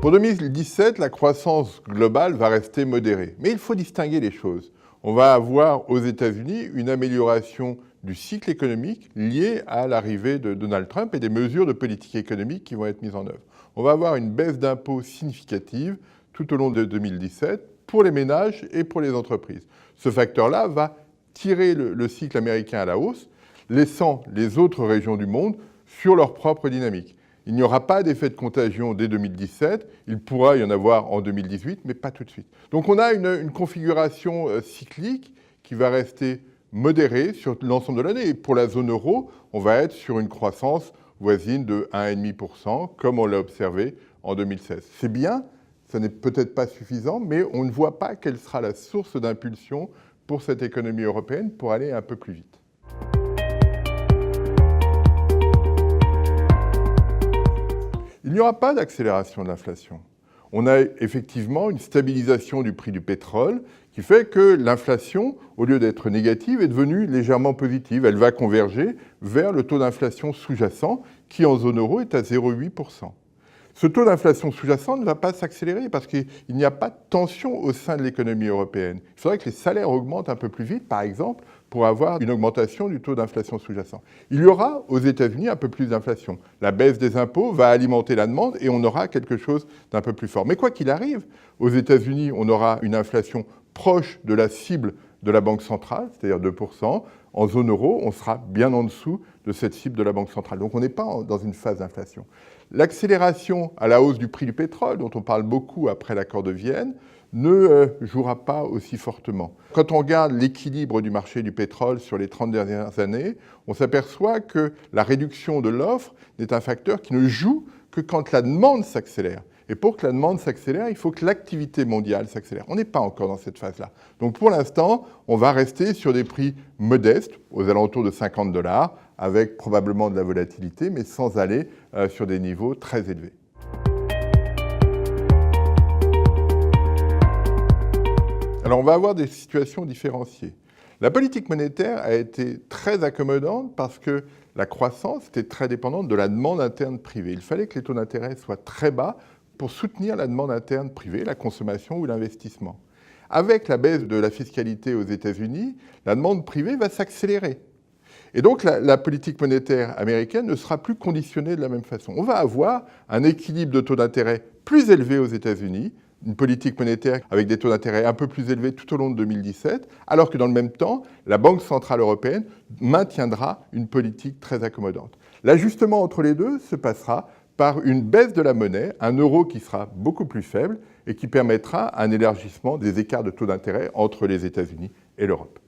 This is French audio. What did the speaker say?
Pour 2017, la croissance globale va rester modérée. Mais il faut distinguer les choses. On va avoir aux États-Unis une amélioration du cycle économique liée à l'arrivée de Donald Trump et des mesures de politique économique qui vont être mises en œuvre. On va avoir une baisse d'impôts significative tout au long de 2017 pour les ménages et pour les entreprises. Ce facteur-là va tirer le cycle américain à la hausse, laissant les autres régions du monde sur leur propre dynamique. Il n'y aura pas d'effet de contagion dès 2017, il pourra y en avoir en 2018, mais pas tout de suite. Donc on a une configuration cyclique qui va rester modérée sur l'ensemble de l'année. Et pour la zone euro, on va être sur une croissance voisine de 1,5%, comme on l'a observé en 2016. C'est bien, ça n'est peut-être pas suffisant, mais on ne voit pas quelle sera la source d'impulsion pour cette économie européenne pour aller un peu plus vite. Il n'y aura pas d'accélération de l'inflation. On a effectivement une stabilisation du prix du pétrole qui fait que l'inflation, au lieu d'être négative, est devenue légèrement positive. Elle va converger vers le taux d'inflation sous-jacent qui, en zone euro, est à 0,8%. Ce taux d'inflation sous-jacent ne va pas s'accélérer parce qu'il n'y a pas de tension au sein de l'économie européenne. Il faudrait que les salaires augmentent un peu plus vite, par exemple, pour avoir une augmentation du taux d'inflation sous-jacent. Il y aura aux États-Unis un peu plus d'inflation. La baisse des impôts va alimenter la demande et on aura quelque chose d'un peu plus fort. Mais quoi qu'il arrive, aux États-Unis, on aura une inflation proche de la cible de la Banque centrale, c'est-à-dire 2%. En zone euro, on sera bien en dessous de cette cible de la Banque centrale. Donc on n'est pas dans une phase d'inflation. L'accélération à la hausse du prix du pétrole, dont on parle beaucoup après l'accord de Vienne, ne jouera pas aussi fortement. Quand on regarde l'équilibre du marché du pétrole sur les 30 dernières années, on s'aperçoit que la réduction de l'offre n'est un facteur qui ne joue que quand la demande s'accélère. Et pour que la demande s'accélère, il faut que l'activité mondiale s'accélère. On n'est pas encore dans cette phase-là. Donc pour l'instant, on va rester sur des prix modestes, aux alentours de 50 $, avec probablement de la volatilité, mais sans aller sur des niveaux très élevés. Alors on va avoir des situations différenciées. La politique monétaire a été très accommodante parce que la croissance était très dépendante de la demande interne privée. Il fallait que les taux d'intérêt soient très bas pour soutenir la demande interne privée, la consommation ou l'investissement. Avec la baisse de la fiscalité aux États-Unis, la demande privée va s'accélérer. Et donc la politique monétaire américaine ne sera plus conditionnée de la même façon. On va avoir un équilibre de taux d'intérêt plus élevé aux États-Unis, une politique monétaire avec des taux d'intérêt un peu plus élevés tout au long de 2017, alors que dans le même temps, la Banque centrale européenne maintiendra une politique très accommodante. L'ajustement entre les deux se passera par une baisse de la monnaie, un euro qui sera beaucoup plus faible et qui permettra un élargissement des écarts de taux d'intérêt entre les États-Unis et l'Europe.